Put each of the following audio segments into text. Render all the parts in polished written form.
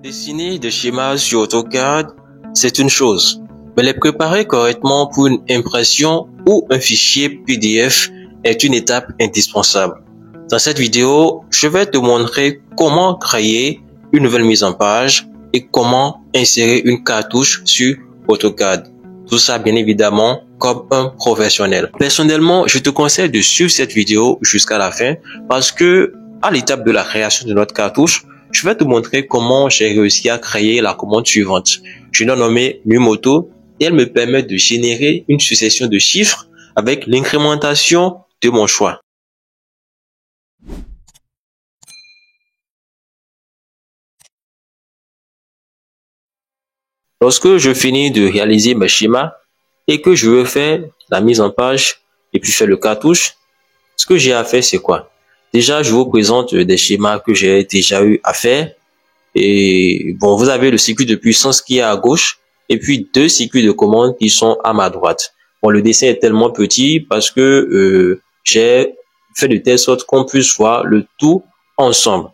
Dessiner des schémas sur AutoCAD, c'est une chose, mais les préparer correctement pour une impression ou un fichier PDF est une étape indispensable. Dans cette vidéo, je vais te montrer comment créer une nouvelle mise en page et comment insérer une cartouche sur AutoCAD. Tout ça, bien évidemment, comme un professionnel. Personnellement, je te conseille de suivre cette vidéo jusqu'à la fin parce que, à l'étape de la création de notre cartouche, je vais te montrer comment j'ai réussi à créer la commande suivante. Je l'ai nommée Numoto et elle me permet de générer une succession de chiffres avec l'incrémentation de mon choix. Lorsque je finis de réaliser mes schémas et que je veux faire la mise en page et puis faire le cartouche, ce que j'ai à faire, c'est quoi? Déjà, je vous présente des schémas que j'ai déjà eu à faire. Et bon, vous avez le circuit de puissance qui est à gauche et puis deux circuits de commande qui sont à ma droite. Bon, le dessin est tellement petit parce que j'ai fait de telle sorte qu'on puisse voir le tout ensemble.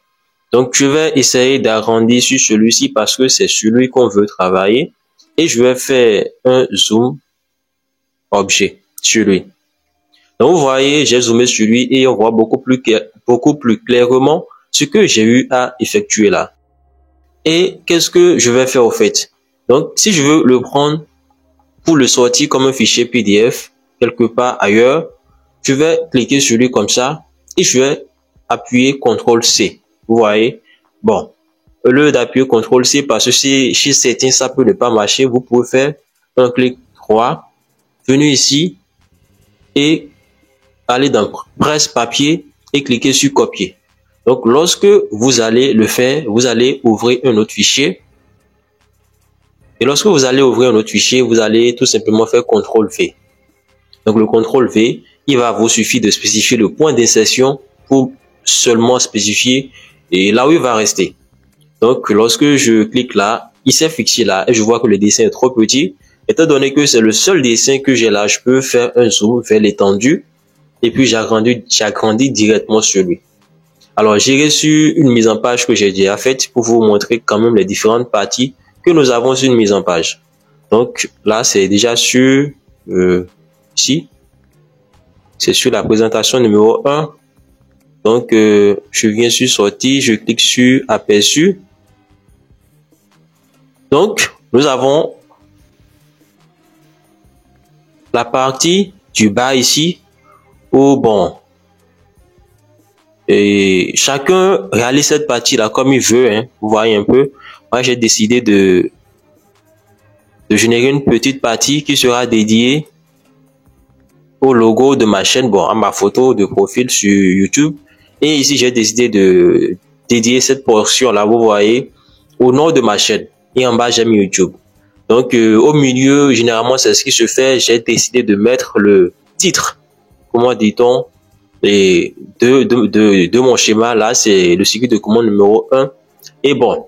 Donc, je vais essayer d'agrandir sur celui-ci parce que c'est celui qu'on veut travailler. Et je vais faire un zoom objet sur lui. Donc, vous voyez, j'ai zoomé sur lui et on voit beaucoup plus clairement ce que j'ai eu à effectuer là. Et qu'est-ce que je vais faire au fait? Donc, si je veux le prendre pour le sortir comme un fichier PDF quelque part ailleurs, je vais cliquer sur lui comme ça et je vais appuyer CTRL-C. Vous voyez? Bon, au lieu d'appuyer CTRL-C parce que chez certains ça peut ne pas marcher, vous pouvez faire un clic droit, venir ici et aller dans Presse papier et cliquer sur Copier. Donc, lorsque vous allez le faire, vous allez ouvrir un autre fichier. Et lorsque vous allez ouvrir un autre fichier, vous allez tout simplement faire CTRL-V. Donc, le CTRL-V, il va vous suffire de spécifier le point d'insertion pour seulement spécifier et là où il va rester. Donc, lorsque je clique là, il s'est fixé là et je vois que le dessin est trop petit. Étant donné que c'est le seul dessin que j'ai là, je peux faire un zoom vers l'étendue et puis j'agrandis directement sur lui. Alors, j'irai sur une mise en page que j'ai déjà faite pour vous montrer quand même les différentes parties que nous avons sur une mise en page. Donc, là, c'est déjà sur, ici, c'est sur la présentation numéro 1. Donc, je viens sur sortie, je clique sur aperçu. Donc, nous avons la partie du bas ici où, bon, et chacun réalise cette partie-là comme il veut, hein. Vous voyez un peu. Moi, j'ai décidé de générer une petite partie qui sera dédiée au logo de ma chaîne, bon, à ma photo de profil sur YouTube. Et ici, j'ai décidé de dédier cette portion-là, vous voyez, au nom de ma chaîne. Et en bas, j'ai mis YouTube. Donc, au milieu, généralement, c'est ce qui se fait. J'ai décidé de mettre le titre, comment dit-on, et de mon schéma. Là, c'est le circuit de commande numéro 1. Et bon,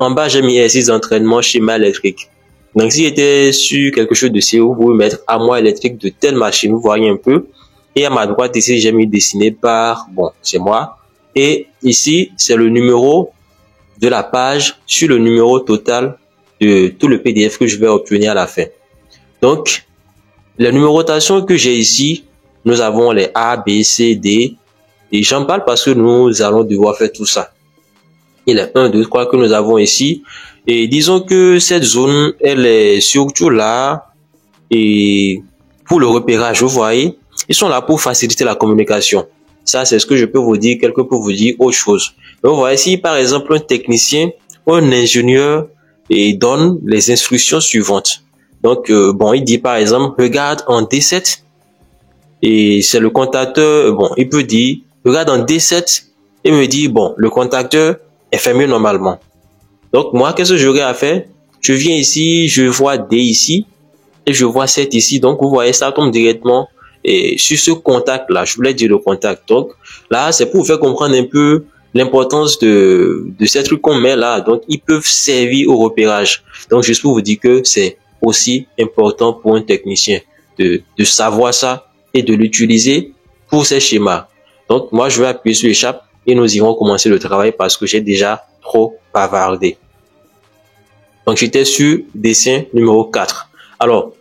en bas, j'ai mis exercice d'entraînement schéma électrique. Donc, si j'étais sur quelque chose de CO, vous pouvez mettre armoire électrique de telle machine, vous voyez un peu. Et à ma droite, ici, j'ai mis dessiné par, bon, c'est moi. Et ici, c'est le numéro de la page sur le numéro total de tout le PDF que je vais obtenir à la fin. Donc, les numérotations que j'ai ici, nous avons les A, B, C, D. Et j'en parle parce que nous allons devoir faire tout ça. Et les 1, 2, 3 que nous avons ici. Et disons que cette zone, elle est surtout là. Et pour le repérage, vous voyez, ils sont là pour faciliter la communication. Ça, c'est ce que je peux vous dire. Quelqu'un peut vous dire autre chose. Donc, vous voyez, si par exemple un technicien ou un ingénieur donne les instructions suivantes. Donc, bon, il dit par exemple, regarde en D7. Et c'est le contacteur, bon, il peut dire, regarde en D7 et me dit, bon, le contacteur est fermé normalement. Donc, moi, qu'est-ce que j'aurais à faire? Je viens ici, je vois D ici et je vois 7 ici. Donc, vous voyez, ça tombe directement sur ce contact-là. Je voulais dire le contact. Donc, là, c'est pour vous faire comprendre un peu l'importance de ces trucs qu'on met là. Donc, ils peuvent servir au repérage. Donc, juste pour vous dire que c'est aussi important pour un technicien de savoir ça et de l'utiliser pour ces schémas. Donc, moi, je vais appuyer sur échappe et nous irons commencer le travail parce que j'ai déjà trop bavardé. Donc, j'étais sur dessin numéro 4. Alors,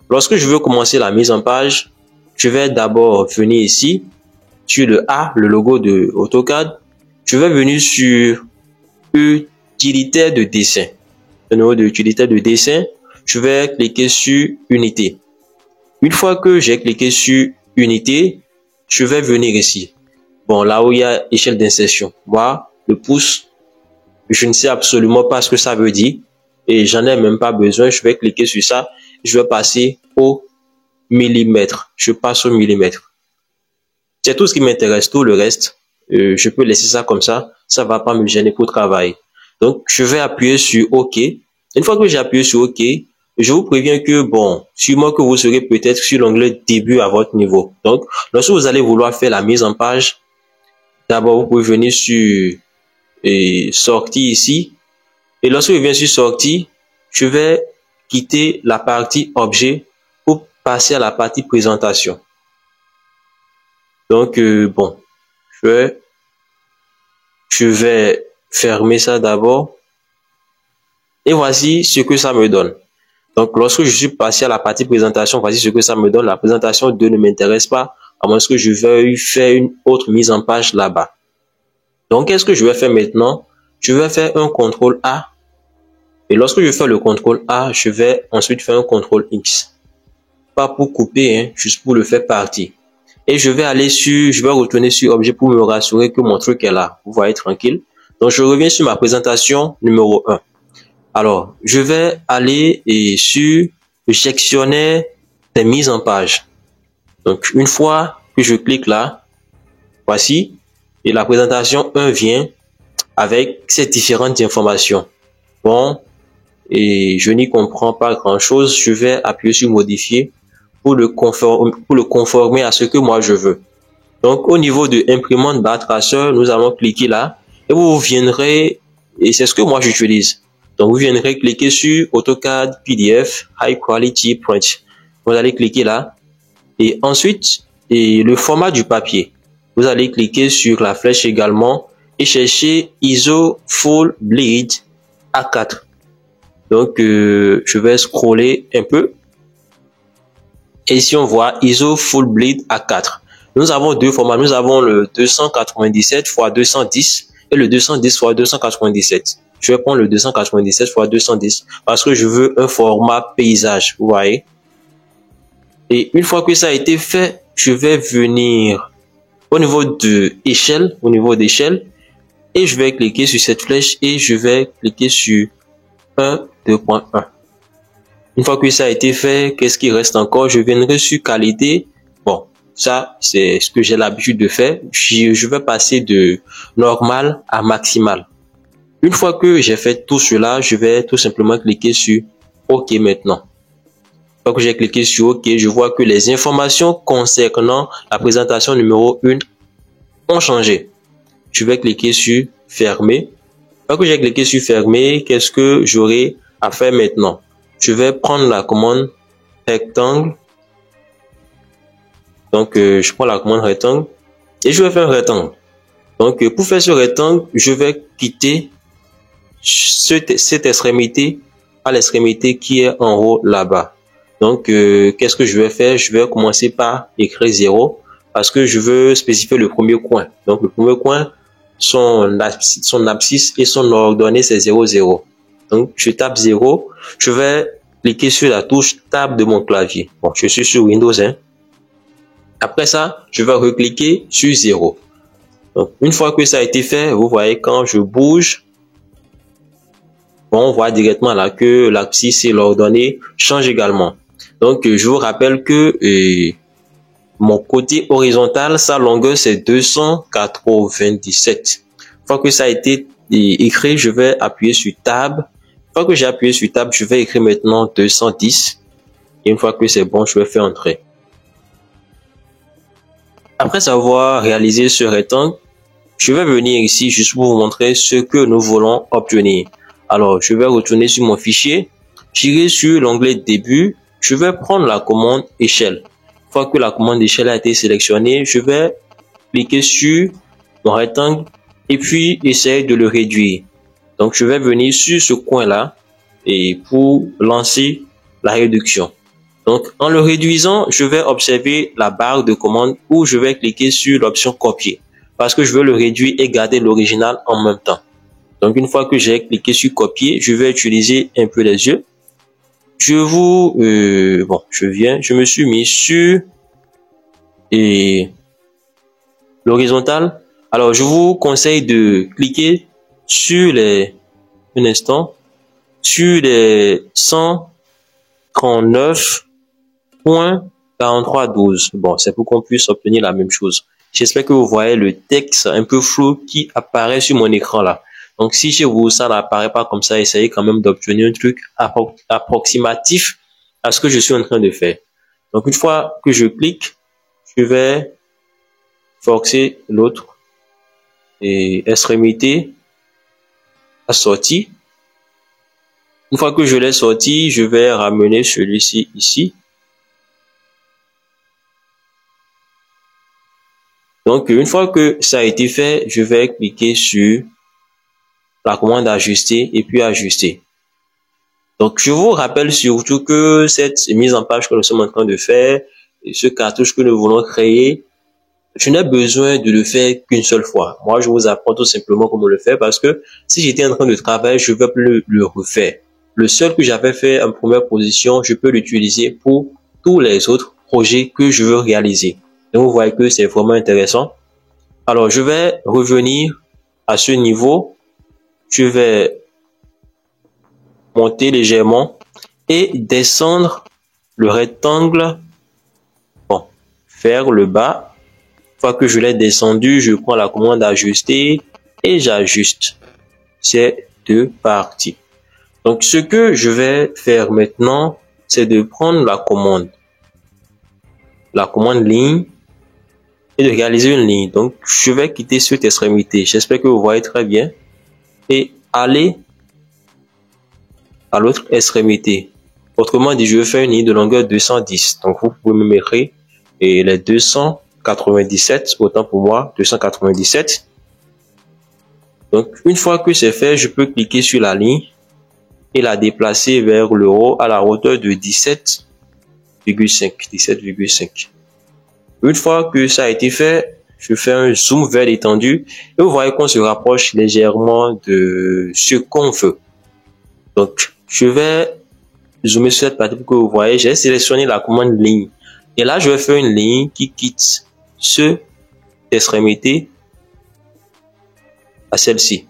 lorsque je veux commencer la mise en page, je vais d'abord venir ici, sur le A, le logo de AutoCAD. Je vais venir sur utilitaire de dessin. Au niveau de utilitaire de dessin, je vais cliquer sur unité. Une fois que j'ai cliqué sur unité, je vais venir ici. Bon, là où il y a échelle d'insertion. Voilà, le pouce. Je ne sais absolument pas ce que ça veut dire. Et j'en ai même pas besoin. Je vais cliquer sur ça. Je vais passer au millimètre. Je passe au millimètre. C'est tout ce qui m'intéresse. Tout le reste, je peux laisser ça comme ça. Ça va pas me gêner pour travailler. Donc, je vais appuyer sur OK. Une fois que j'ai appuyé sur OK, je vous préviens que, bon, sûrement que vous serez peut-être sur l'onglet début à votre niveau. Donc, lorsque vous allez vouloir faire la mise en page, d'abord, vous pouvez venir sur sortie ici. Et lorsque je viens sur sortie, je vais quitter la partie objet pour passer à la partie présentation. Donc, bon, je vais fermer ça d'abord. Et voici ce que ça me donne. Donc, lorsque je suis passé à la partie présentation, voici ce que ça me donne. La présentation 2 ne m'intéresse pas, à moins que je veuille faire une autre mise en page là-bas. Donc, qu'est-ce que je vais faire maintenant? Je vais faire un CTRL A. Et lorsque je fais le CTRL A, je vais ensuite faire un CTRL X. Pas pour couper, hein, juste pour le faire partir. Et je vais retourner sur objet pour me rassurer que mon truc est là. Vous voyez, tranquille. Donc, je reviens sur ma présentation numéro 1. Alors, je vais aller sur le gestionnaire des mises en page. Donc, une fois que je clique là, voici, et la présentation 1 vient avec ces différentes informations. Bon, et je n'y comprends pas grand-chose. Je vais appuyer sur modifier pour le conformer à ce que moi je veux. Donc, au niveau de imprimante barre traceur, nous allons cliquer là et vous viendrez, et c'est ce que moi j'utilise. Donc, vous viendrez cliquer sur AutoCAD PDF High Quality Print. Vous allez cliquer là. Et ensuite, le format du papier. Vous allez cliquer sur la flèche également et chercher ISO Full Bleed A4. Donc, je vais scroller un peu. Et ici, on voit ISO Full Bleed A4. Nous avons deux formats. Nous avons le 297 x 210 et le 210 x 297. Je vais prendre le 297 x 210 parce que je veux un format paysage, vous voyez. Et une fois que ça a été fait, je vais venir au niveau d'échelle, et je vais cliquer sur cette flèche et je vais cliquer sur 1, 2.1. Une fois que ça a été fait, qu'est-ce qui reste encore? Je viendrai sur qualité. Bon, ça, c'est ce que j'ai l'habitude de faire. Je vais passer de normal à maximal. Une fois que j'ai fait tout cela, je vais tout simplement cliquer sur OK maintenant. Une fois que j'ai cliqué sur OK, je vois que les informations concernant la présentation numéro 1 ont changé. Je vais cliquer sur fermer. Une fois que j'ai cliqué sur fermer, qu'est-ce que j'aurai à faire maintenant? Je vais prendre la commande rectangle. Donc, je prends la commande rectangle et je vais faire un rectangle. Donc, pour faire ce rectangle, je vais quitter cette extrémité à l'extrémité qui est en haut là-bas. Donc, qu'est-ce que je vais faire? Je vais commencer par écrire 0 parce que je veux spécifier le premier coin. Donc, le premier coin, son abscisse et son ordonnée, c'est 0, 0. Donc, je tape 0. Je vais cliquer sur la touche Tab de mon clavier. Bon, je suis sur Windows, hein. Après ça, je vais recliquer sur 0. Donc, une fois que ça a été fait, vous voyez, quand je bouge, bon, on voit directement là que l'abscisse et l'ordonnée changent également. Donc, je vous rappelle que mon côté horizontal, sa longueur, c'est 297. Une fois que ça a été écrit, je vais appuyer sur Tab. Une fois que j'ai appuyé sur Tab, je vais écrire maintenant 210. Et une fois que c'est bon, je vais faire entrer. Après avoir réalisé ce rectangle, je vais venir ici juste pour vous montrer ce que nous voulons obtenir. Alors, je vais retourner sur mon fichier, j'irai sur l'onglet début, je vais prendre la commande échelle. Une fois que la commande échelle a été sélectionnée, je vais cliquer sur mon rectangle et puis essayer de le réduire. Donc, je vais venir sur ce coin-là et pour lancer la réduction. Donc, en le réduisant, je vais observer la barre de commande où je vais cliquer sur l'option copier parce que je veux le réduire et garder l'original en même temps. Donc, une fois que j'ai cliqué sur copier, je vais utiliser un peu les yeux. Je me suis mis sur l'horizontale. Alors, je vous conseille de cliquer sur sur les 139.4312. Bon, c'est pour qu'on puisse obtenir la même chose. J'espère que vous voyez le texte un peu flou qui apparaît sur mon écran là. Donc, si chez vous, ça n'apparaît pas comme ça, essayez quand même d'obtenir un truc approximatif à ce que je suis en train de faire. Donc, une fois que je clique, je vais forcer l'autre extrémité à sortir. Une fois que je l'ai sorti, je vais ramener celui-ci ici. Donc, une fois que ça a été fait, je vais cliquer sur la commande ajuster et puis ajuster. Donc, je vous rappelle surtout que cette mise en page que nous sommes en train de faire et ce cartouche que nous voulons créer, je n'ai besoin de le faire qu'une seule fois. Moi, je vous apprends tout simplement comment le faire parce que si j'étais en train de travailler, je ne vais plus le refaire. Le seul que j'avais fait en première position, je peux l'utiliser pour tous les autres projets que je veux réaliser. Donc, vous voyez que c'est vraiment intéressant. Alors, je vais revenir à ce niveau. Je vais monter légèrement et descendre le rectangle. Bon, faire le bas. Une fois que je l'ai descendu, je prends la commande ajuster et j'ajuste ces deux parties. Donc, ce que je vais faire maintenant, c'est de prendre la commande ligne et de réaliser une ligne. Donc, je vais quitter cette extrémité. J'espère que vous voyez très bien et aller à l'autre extrémité. Autrement dit, je vais faire une ligne de longueur 210. Donc, vous pouvez me mettre les 297, autant pour moi, 297. Donc, une fois que c'est fait, je peux cliquer sur la ligne et la déplacer vers le haut à la hauteur de 17,5. Une fois que ça a été fait, je fais un zoom vers l'étendue et vous voyez qu'on se rapproche légèrement de ce qu'on veut. Donc, je vais zoomer sur cette partie pour que vous voyez. J'ai sélectionné la commande ligne. Et là, je vais faire une ligne qui quitte cette extrémité à celle-ci.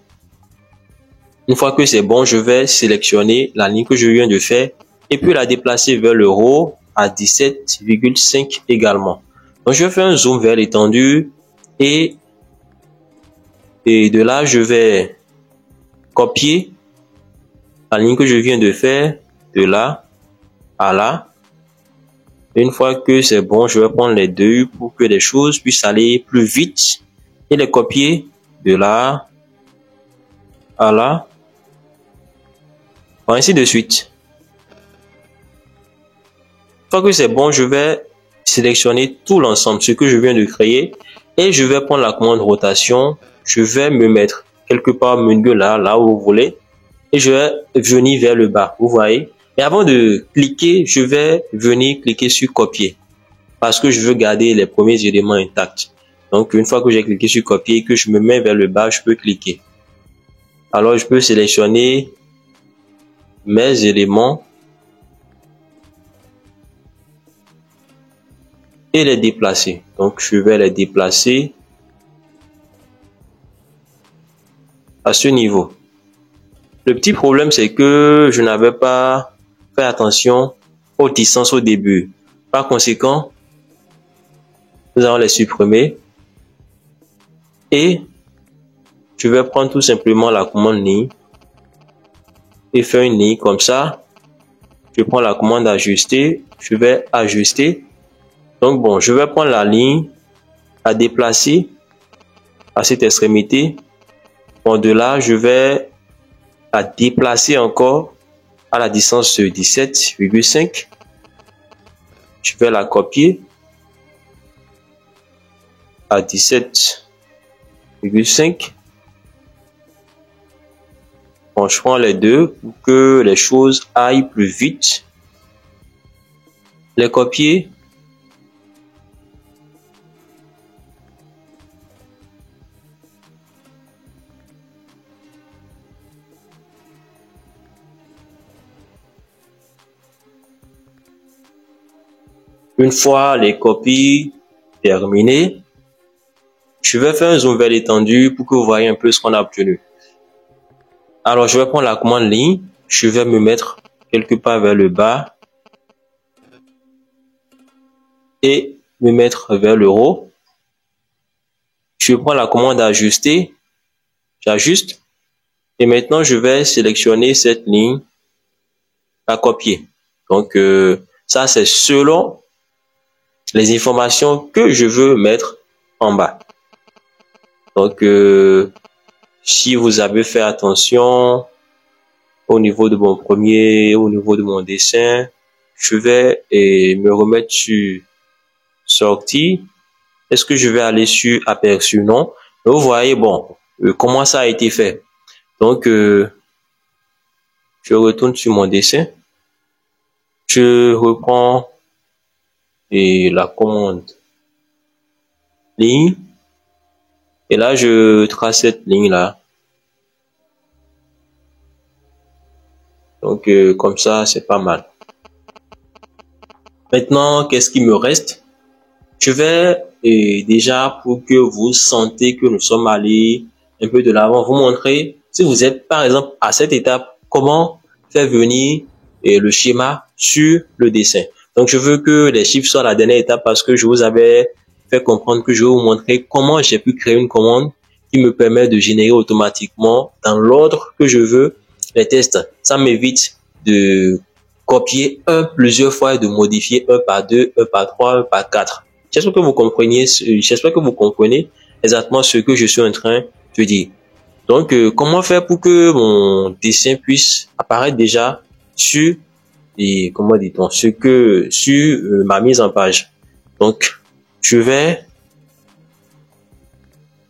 Une fois que c'est bon, je vais sélectionner la ligne que je viens de faire et puis la déplacer vers le haut à 17,5 également. Donc, je vais faire un zoom vers l'étendue et de là, je vais copier la ligne que je viens de faire de là à là. Une fois que c'est bon, je vais prendre les deux pour que les choses puissent aller plus vite et les copier de là à là, ainsi de suite. Une fois que c'est bon, je vais sélectionner tout l'ensemble, ce que je viens de créer, et je vais prendre la commande rotation. Je vais me mettre quelque part au milieu là où vous voulez, et je vais venir vers le bas, vous voyez. Et avant de cliquer, je vais venir cliquer sur copier parce que je veux garder les premiers éléments intacts. Donc, une fois que j'ai cliqué sur copier et que je me mets vers le bas, je peux cliquer. Alors, je peux sélectionner mes éléments et les déplacer. Donc, je vais les déplacer à ce niveau. Le petit problème, c'est que je n'avais pas fait attention aux distances au début. Par conséquent, nous allons les supprimer et je vais prendre tout simplement la commande ligne et faire une ligne comme ça. Je prends la commande ajuster, je vais ajuster. Donc bon, je vais prendre la ligne à déplacer à cette extrémité. Bon, de là, je vais la déplacer encore à la distance de 17,5. Je vais la copier à 17,5. Bon, je prends les deux pour que les choses aillent plus vite. Les copier. Une fois les copies terminées, je vais faire un zoom vers l'étendue pour que vous voyez un peu ce qu'on a obtenu. Alors, je vais prendre la commande ligne. Je vais me mettre quelque part vers le bas et me mettre vers le haut. Je prends la commande ajuster. J'ajuste. Et maintenant, je vais sélectionner cette ligne, la copier. Donc, ça, c'est selon les informations que je veux mettre en bas. Donc, si vous avez fait attention au niveau de mon premier, au niveau de mon dessin, je vais me remettre sur sortie. Est-ce que je vais aller sur aperçu? Non. Donc, vous voyez, bon, comment ça a été fait. Donc, je retourne sur mon dessin. Je reprends la commande ligne. Et là, je trace cette ligne-là. Donc, comme ça, c'est pas mal. Maintenant, qu'est-ce qui me reste? Je vais déjà, pour que vous sentez que nous sommes allés un peu de l'avant, vous montrer, si vous êtes par exemple à cette étape, comment faire venir le schéma sur le dessin. Donc, je veux que les chiffres soient à la dernière étape parce que je vous avais fait comprendre que je vais vous montrer comment j'ai pu créer une commande qui me permet de générer automatiquement dans l'ordre que je veux les tests. Ça m'évite de copier plusieurs fois et de modifier un par deux, un par trois, un par quatre. J'espère que vous comprenez exactement ce que je suis en train de dire. Donc, comment faire pour que mon dessin puisse apparaître déjà sur ma mise en page. Donc, je vais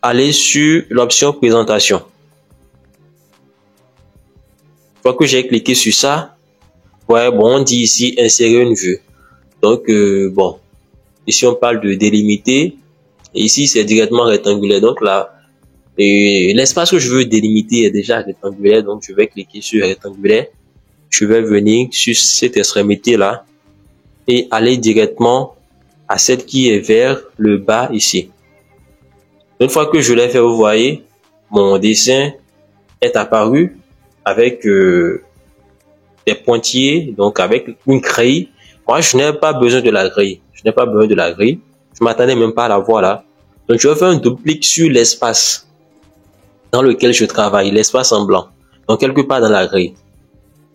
aller sur l'option présentation. Une fois que j'ai cliqué sur ça, ouais, bon, on dit ici insérer une vue. Donc, bon, ici on parle de délimiter. Et ici, c'est directement rectangulaire. Donc là, l'espace que je veux délimiter est déjà rectangulaire. Donc, je vais cliquer sur rectangulaire. Je vais venir sur cette extrémité-là et aller directement à celle qui est vers le bas ici. Une fois que je l'ai fait, vous voyez, mon dessin est apparu avec des pointillés, donc avec une grille. Moi, je n'ai pas besoin de la grille. Je m'attendais même pas à la voir là. Donc, je vais faire un double clic sur l'espace dans lequel je travaille, l'espace en blanc. Donc, quelque part dans la grille.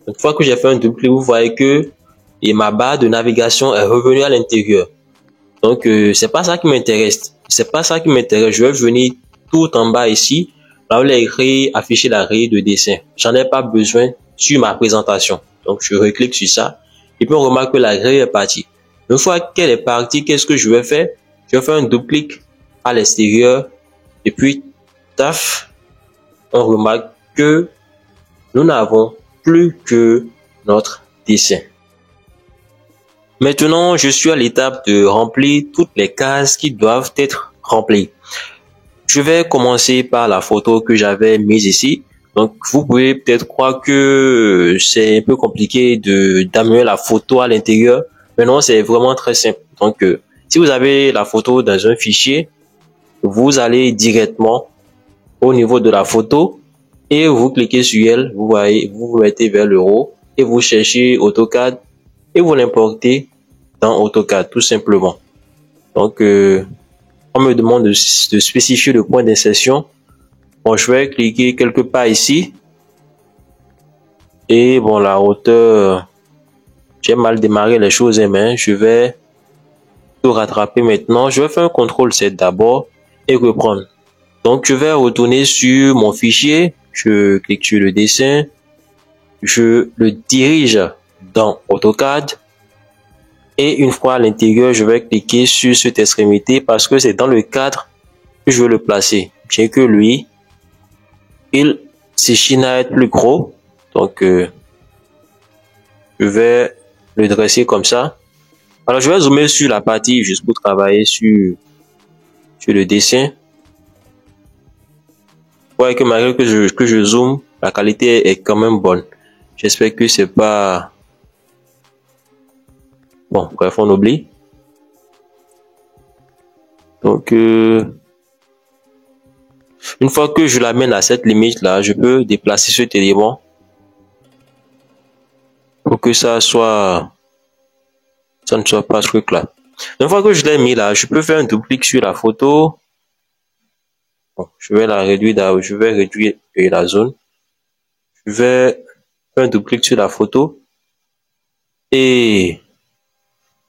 Donc, une fois que j'ai fait un double clic, vous voyez que ma barre de navigation est revenue à l'intérieur. Donc, c'est pas ça qui m'intéresse. Je vais venir tout en bas ici, là où les grilles, afficher la grille de dessin. J'en ai pas besoin sur ma présentation. Donc, je reclique sur ça. Et puis, on remarque que la grille est partie. Une fois qu'elle est partie, qu'est-ce que je vais faire? Je vais faire un double clic à l'extérieur. Et puis, taf, on remarque que nous n'avons plus que notre dessin. Maintenant, je suis à l'étape de remplir toutes les cases qui doivent être remplies. Je vais commencer par la photo que j'avais mise ici. Donc, vous pouvez peut-être croire que c'est un peu compliqué d'amener la photo à l'intérieur. Mais non, c'est vraiment très simple. Donc, si vous avez la photo dans un fichier, vous allez directement au niveau de la photo et vous cliquez sur elle. Vous voyez, vous vous mettez vers le haut et vous cherchez AutoCAD et vous l'importez dans AutoCAD tout simplement. Donc, on me demande de spécifier le point d'insertion. Bon, je vais cliquer quelque part ici. Et bon, la hauteur, j'ai mal démarré les choses, mais je vais tout rattraper maintenant. Je vais faire un CTRL-Z d'abord et reprendre. Donc, je vais retourner sur mon fichier. Je clique sur le dessin. Je le dirige dans AutoCAD. Et une fois à l'intérieur, je vais cliquer sur cette extrémité parce que c'est dans le cadre que je veux le placer. Bien que lui, il Chine à être plus gros. Donc, je vais le dresser comme ça. Alors, je vais zoomer sur la partie juste pour travailler sur le dessin. Vous voyez que malgré que je zoome, la qualité est quand même bonne. J'espère que c'est pas... Bon, bref, on oublie. Donc, une fois que je l'amène à cette limite là, je peux déplacer cet élément pour que ça ne soit pas ce truc là. Une fois que je l'ai mis là, je peux faire un double clic sur la photo. Bon, je vais la réduire, je vais réduire la zone. Je vais faire un double clic sur la photo et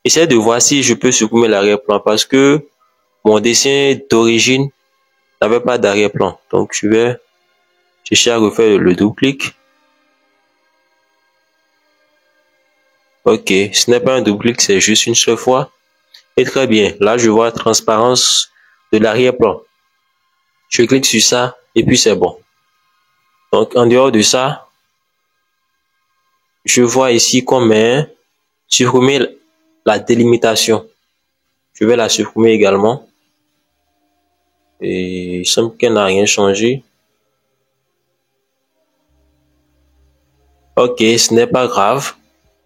essayer de voir si je peux supprimer l'arrière-plan parce que mon dessin d'origine n'avait pas d'arrière-plan. Donc, je vais chercher à refaire le double clic. Ok, ce n'est pas un double clic, c'est juste une seule fois. Et très bien, là je vois transparence de l'arrière-plan. Je clique sur ça et puis c'est bon. Donc en dehors de ça, je vois ici qu'on met supprimer la délimitation. Je vais la supprimer également. Et il semble qu'elle n'a rien changé. Ok, ce n'est pas grave.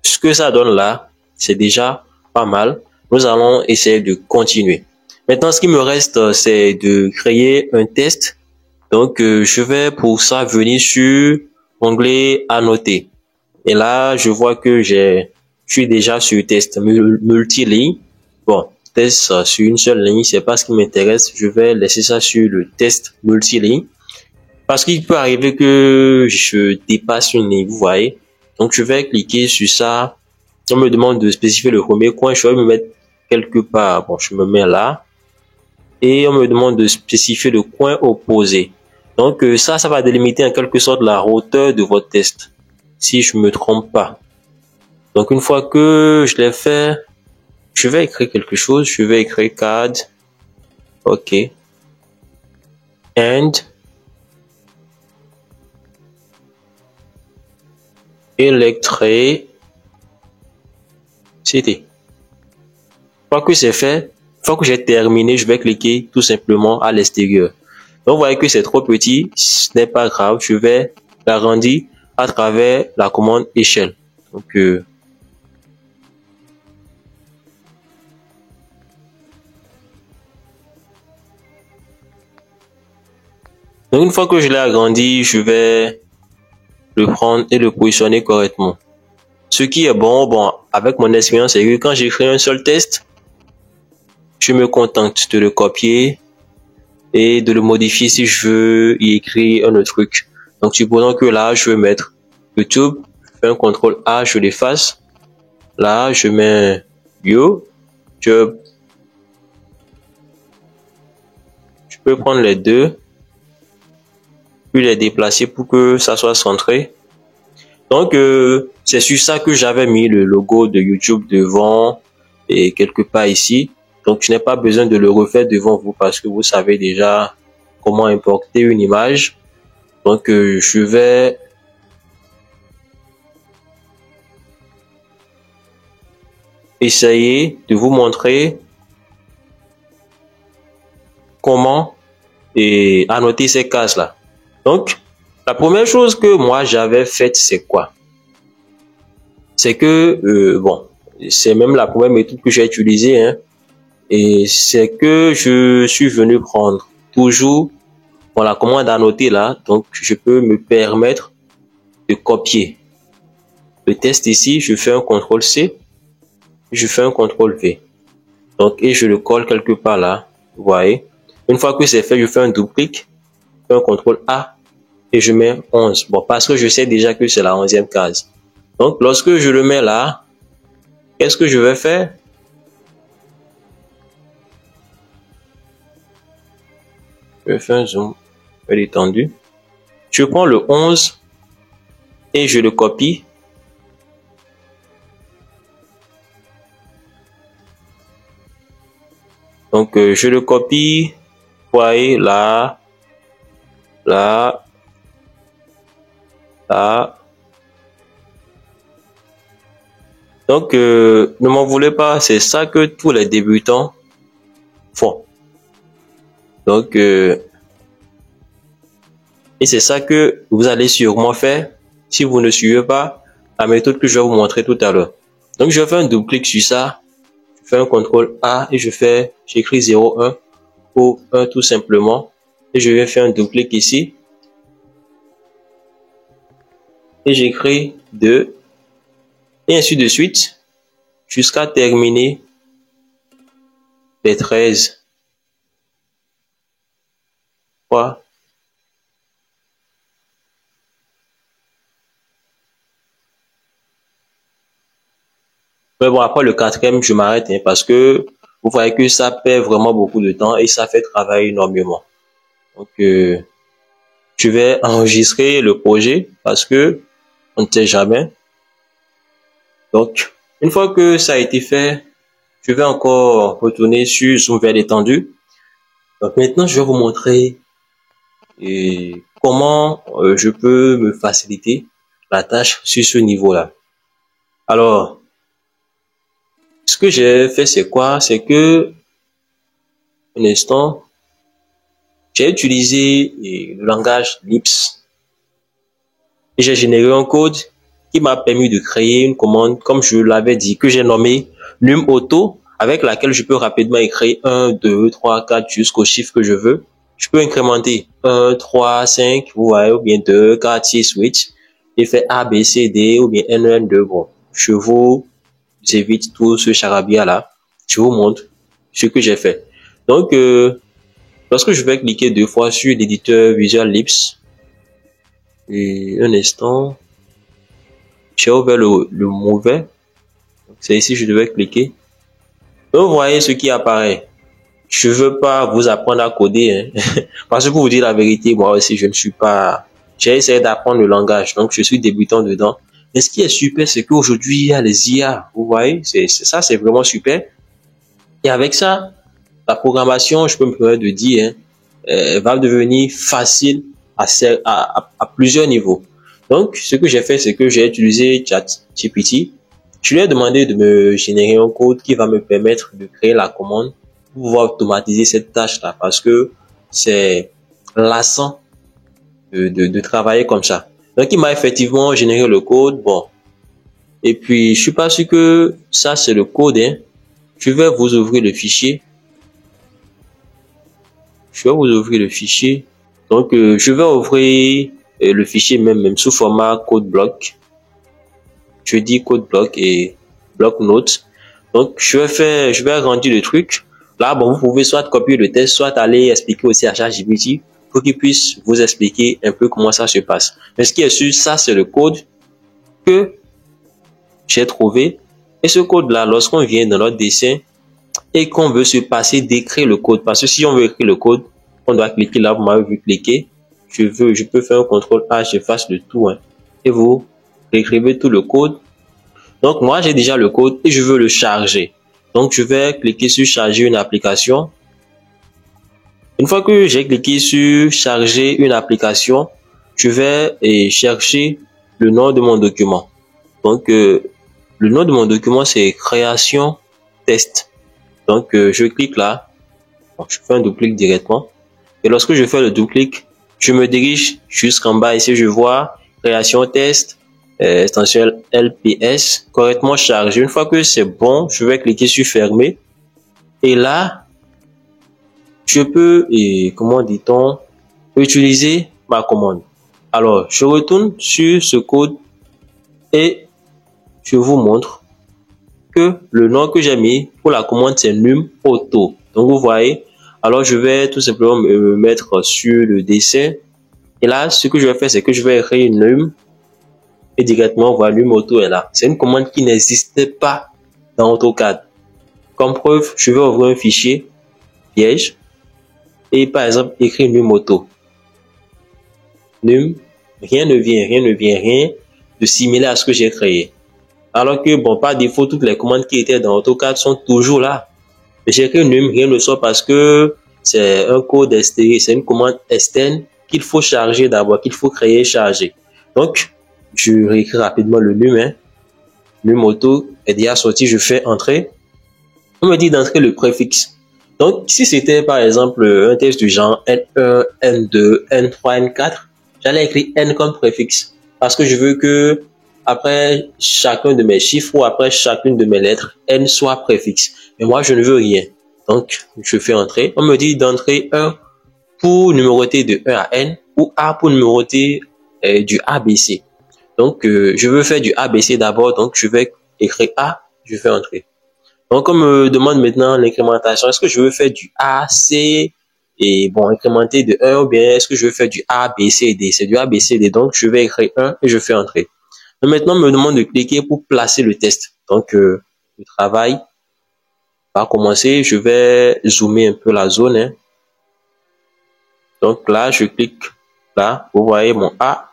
Ce que ça donne là, c'est déjà pas mal. Nous allons essayer de continuer. Maintenant, ce qui me reste, c'est de créer un test. Donc, je vais pour ça venir sur l'onglet Annoter. Et là, je vois que je suis déjà sur test multiligne. Bon, test sur une seule ligne, c'est pas ce qui m'intéresse. Je vais laisser ça sur le test multiligne. Parce qu'il peut arriver que je dépasse une ligne, vous voyez. Donc, je vais cliquer sur ça. On me demande de spécifier le premier coin. Je vais me mettre quelque part. Bon, je me mets là. Et on me demande de spécifier le coin opposé. Donc, ça va délimiter en quelque sorte la hauteur de votre test. Si je me trompe pas. Donc, une fois que je l'ai fait, je vais écrire quelque chose. Je vais écrire CAD. OK. And Electricity. Une fois que c'est fait, une fois que j'ai terminé, je vais cliquer tout simplement à l'extérieur. Donc, vous voyez que c'est trop petit, ce n'est pas grave, je vais l'agrandir à travers la commande échelle. Donc, une fois que je l'ai agrandi, je vais le prendre et le positionner correctement. Ce qui est bon, avec mon expérience, c'est que quand j'écris un seul test, je me contente de le copier et de le modifier si je veux y écrire un autre truc. Donc, supposons que là, je veux mettre YouTube, je fais un CTRL A, je l'efface. Là, je mets YouTube. Je peux prendre les deux, puis les déplacer pour que ça soit centré. Donc, c'est sur ça que j'avais mis le logo de YouTube devant et quelque part ici. Donc, je n'ai pas besoin de le refaire devant vous parce que vous savez déjà comment importer une image. Donc, je vais essayer de vous montrer comment annoter ces cases-là. Donc, la première chose que moi j'avais faite, c'est quoi? C'est que, c'est même la première méthode que j'ai utilisée, hein, et c'est que je suis venu prendre toujours la commande annoter là, donc je peux me permettre de copier le test ici, je fais un CTRL-C, je fais un CTRL-V. Donc, et je le colle quelque part là, vous voyez. Une fois que c'est fait, je fais un double clic, je fais un CTRL-A et je mets 11. Bon, parce que je sais déjà que c'est la 11e case. Donc, lorsque je le mets là, qu'est-ce que je vais faire? Je vais faire un zoom étendu. Je prends le 11 et je le copie. Donc, je le copie, vous voyez, là, là, Là. Donc, ne m'en voulez pas, c'est ça que tous les débutants font. Donc, et c'est ça que vous allez sûrement faire si vous ne suivez pas la méthode que je vais vous montrer tout à l'heure. Donc, je fais un double-clic sur ça, je fais un CTRL A et j'écris 01 ou 1 tout simplement. Et je vais faire un double-clic ici. Et j'écris 2. Et ainsi de suite, jusqu'à terminer les 13. 3. Mais bon, après le quatrième, je m'arrête parce que vous voyez que ça perd vraiment beaucoup de temps et ça fait travailler énormément. Donc, je vais enregistrer le projet parce que on ne sait jamais. Donc, une fois que ça a été fait, je vais encore retourner sur Zoom vers l'étendue. Donc maintenant, je vais vous montrer comment je peux me faciliter la tâche sur ce niveau-là. Alors, ce que j'ai fait, c'est quoi? C'est que, un instant, j'ai utilisé le langage Lisp et j'ai généré un code qui m'a permis de créer une commande, comme je l'avais dit, que j'ai nommé num auto, avec laquelle je peux rapidement écrire 1, 2, 3, 4 jusqu'au chiffre que je veux. Je peux incrémenter 1, 3, 5, vous voyez, ou bien 2, 4, 6, 8, et faire A, B, C, D, ou bien N, N, 2. Bon, je vous évite tout ce charabia-là. Je vous montre ce que j'ai fait. Donc, lorsque je vais cliquer 2 fois sur l'éditeur Visual Lisp, et un instant, j'ai ouvert le mauvais. C'est ici que je devais cliquer. Donc, vous voyez ce qui apparaît. Je veux pas vous apprendre à coder, hein. Parce que pour vous dire la vérité, moi aussi, je ne suis pas... J'ai essayé d'apprendre le langage, donc je suis débutant dedans. Mais ce qui est super, c'est qu'aujourd'hui, il y a les IA. Vous voyez, ça, c'est vraiment super. Et avec ça, la programmation, je peux me permettre de dire, hein, va devenir facile à plusieurs niveaux. Donc, ce que j'ai fait, c'est que j'ai utilisé ChatGPT. Je lui ai demandé de me générer un code qui va me permettre de créer la commande pour pouvoir automatiser cette tâche-là parce que c'est lassant de travailler comme ça. Donc, il m'a effectivement généré le code. Bon. Et puis, je suis pas sûr que ça, c'est le code, hein. Je vais vous ouvrir le fichier. Je vais vous ouvrir le fichier. Donc, je vais ouvrir le fichier même sous format code bloc. Je dis code bloc et bloc notes. Donc, je vais agrandir le truc. Là, bon, vous pouvez soit copier le test, soit aller expliquer aussi à ChatGPT pour qu'il puisse vous expliquer un peu comment ça se passe. Mais ce qui est sûr, ça, c'est le code que j'ai trouvé. Et ce code-là, lorsqu'on vient dans notre dessin et qu'on veut se passer d'écrire le code, parce que si on veut écrire le code, on doit cliquer là, vous m'avez vu cliquer. Je peux faire un contrôle A, j'efface le tout, hein, et vous écrivez tout le code. Donc, moi, j'ai déjà le code et je veux le charger. Donc, je vais cliquer sur charger une application. Une fois que j'ai cliqué sur charger une application, je vais chercher le nom de mon document. Donc, le nom de mon document, c'est création test. Donc, je clique là. Donc, je fais un double-clic directement. Et lorsque je fais le double-clic, je me dirige jusqu'en bas. Ici, je vois création test, extension LPS, correctement chargé. Une fois que c'est bon, je vais cliquer sur fermer. Et là, je peux, comment dit-on, utiliser ma commande. Alors, je retourne sur ce code et je vous montre que le nom que j'ai mis pour la commande, c'est num auto. Donc, vous voyez, alors je vais tout simplement me mettre sur le dessin. Et là, ce que je vais faire, c'est que je vais créer une num et directement, voilà, num auto est là. C'est une commande qui n'existait pas dans AutoCAD. Comme preuve, je vais ouvrir un fichier piège et par exemple, écrire num auto. Num, rien ne vient, rien de similaire à ce que j'ai créé. Alors que, bon, par défaut, toutes les commandes qui étaient dans AutoCAD sont toujours là. Mais j'ai écrit num, rien ne sort parce que c'est un code externe, c'est une commande externe qu'il faut charger d'abord, qu'il faut créer et charger. Donc, je réécris rapidement le num, hein. Num auto est déjà sorti, je fais entrer. On me dit d'entrer le préfixe. Donc, si c'était par exemple un test du genre N1, N2, N3, N4, j'allais écrire N comme préfixe. Parce que je veux que après chacun de mes chiffres ou après chacune de mes lettres, N soit préfixe. Mais moi, je ne veux rien. Donc, je fais entrer. On me dit d'entrer 1 pour numéroter de 1 à N ou A pour numéroter du ABC. Donc, je veux faire du ABC d'abord. Donc, je vais écrire A, je fais entrer. Donc, on me demande maintenant l'incrémentation. Est-ce que je veux faire du A, C et bon, incrémenter de 1 ou bien est-ce que je veux faire du A, B, C, D? C'est du A, B, C, D. Donc, je vais écrire 1 et je fais entrer. Donc, maintenant, on me demande de cliquer pour placer le test. Donc, le travail va commencer. Je vais zoomer un peu la zone, hein. Donc là, je clique là. Vous voyez mon A,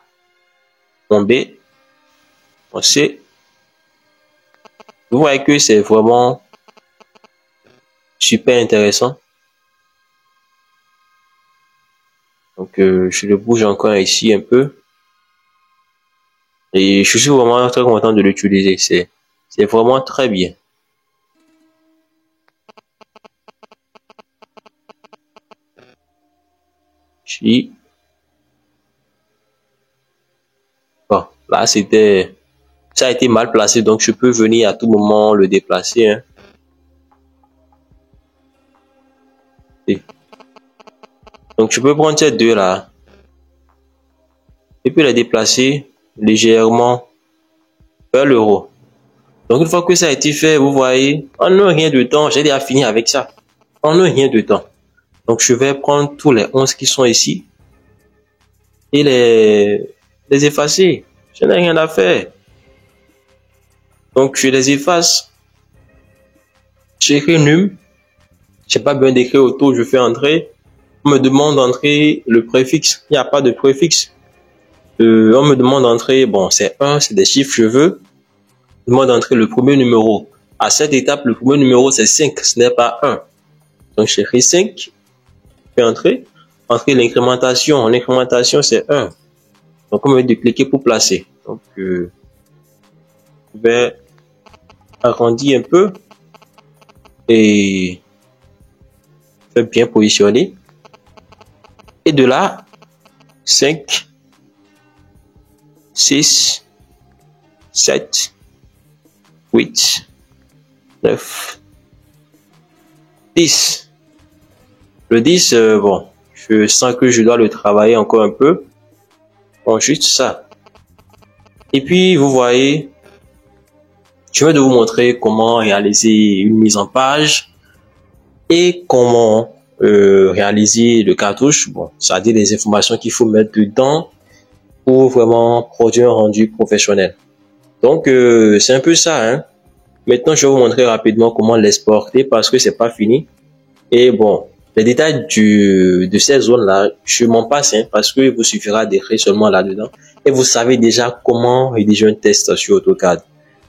mon B, mon C. Vous voyez que c'est vraiment super intéressant. Donc, je le bouge encore ici un peu. Et je suis vraiment très content de l'utiliser. C'est vraiment très bien. Bon, là, ça a été mal placé. Donc, je peux venir à tout moment le déplacer, hein. Donc, je peux prendre ces deux là et puis les déplacer légèrement vers le haut. Donc, une fois que ça a été fait, vous voyez, en un rien de temps, j'ai déjà fini avec ça. En un rien de temps. Donc, je vais prendre tous les 11 qui sont ici et les effacer. Je n'ai rien à faire. Donc, je les efface. J'écris num. J'ai pas besoin d'écrire autour, je fais entrer. On me demande d'entrer le préfixe. Il n'y a pas de préfixe. On me demande d'entrer, bon, c'est 1, c'est des chiffres, je veux. On me demande d'entrer le premier numéro. À cette étape, le premier numéro, c'est 5, ce n'est pas 1. Donc, j'écris 5. Je fais entrer. Entrer l'incrémentation. L'incrémentation, c'est 1. Donc, on me dit de cliquer pour placer. Donc, je vais arrondir un peu et faire bien positionner. Et de là, 5, 6, 7, 8, 9, 10. Le 10, bon, je sens que je dois le travailler encore un peu. Bon, juste ça. Et puis, vous voyez, je vais de vous montrer comment réaliser une mise en page et comment réaliser le cartouche. Bon, ça dit les informations qu'il faut mettre dedans pour vraiment produire un rendu professionnel. Donc, c'est un peu ça, hein. Maintenant, je vais vous montrer rapidement comment l'exporter parce que c'est pas fini. Et bon, les détails de cette zone-là, je m'en passe, hein, parce que vous suffira d'écrire seulement là-dedans. Et vous savez déjà comment rédiger un test sur AutoCAD.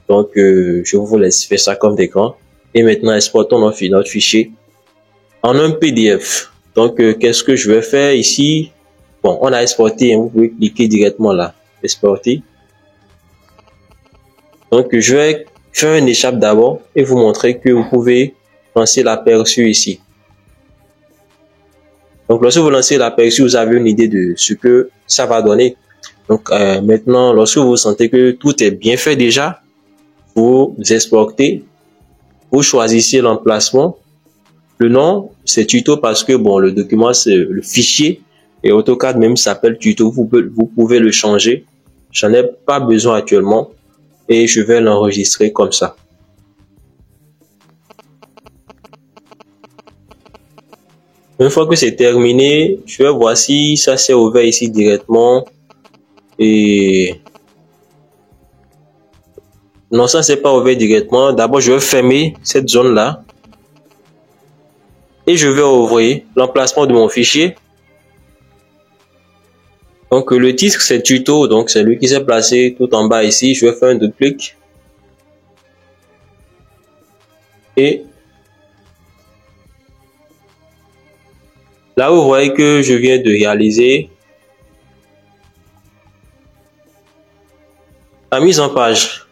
Donc, je vous laisse faire ça comme d'écran. Et maintenant, exportons notre fichier en un PDF. Donc, qu'est-ce que je vais faire ici? Bon, on a exporté, hein, vous pouvez cliquer directement là, exporter. Donc, je vais faire une échappe d'abord et vous montrer que vous pouvez lancer l'aperçu ici. Donc, lorsque vous lancez l'aperçu, vous avez une idée de ce que ça va donner. Donc, maintenant, lorsque vous sentez que tout est bien fait déjà, vous exportez, vous choisissez l'emplacement. Le nom, c'est tuto parce que, bon, le document, c'est le fichier et AutoCAD même s'appelle tuto. Vous pouvez le changer. J'en ai pas besoin actuellement et je vais l'enregistrer comme ça. Une fois que c'est terminé, je vais voir si ça s'est ouvert ici directement. Et non, ça s'est pas ouvert directement. D'abord, je vais fermer cette zone-là. Et je vais ouvrir l'emplacement de mon fichier. Donc, le titre, c'est tuto. Donc, c'est lui qui s'est placé tout en bas ici. Je vais faire un double clic. Et là, vous voyez que je viens de réaliser La mise en page.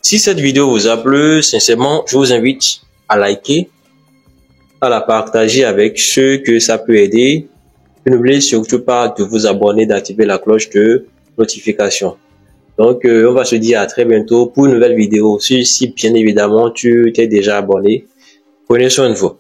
Si cette vidéo vous a plu, sincèrement, je vous invite à liker, à la partager avec ceux que ça peut aider. N'oubliez surtout pas de vous abonner, d'activer la cloche de notification. Donc, on va se dire à très bientôt pour une nouvelle vidéo. Si bien évidemment tu t'es déjà abonné, prenez soin de vous.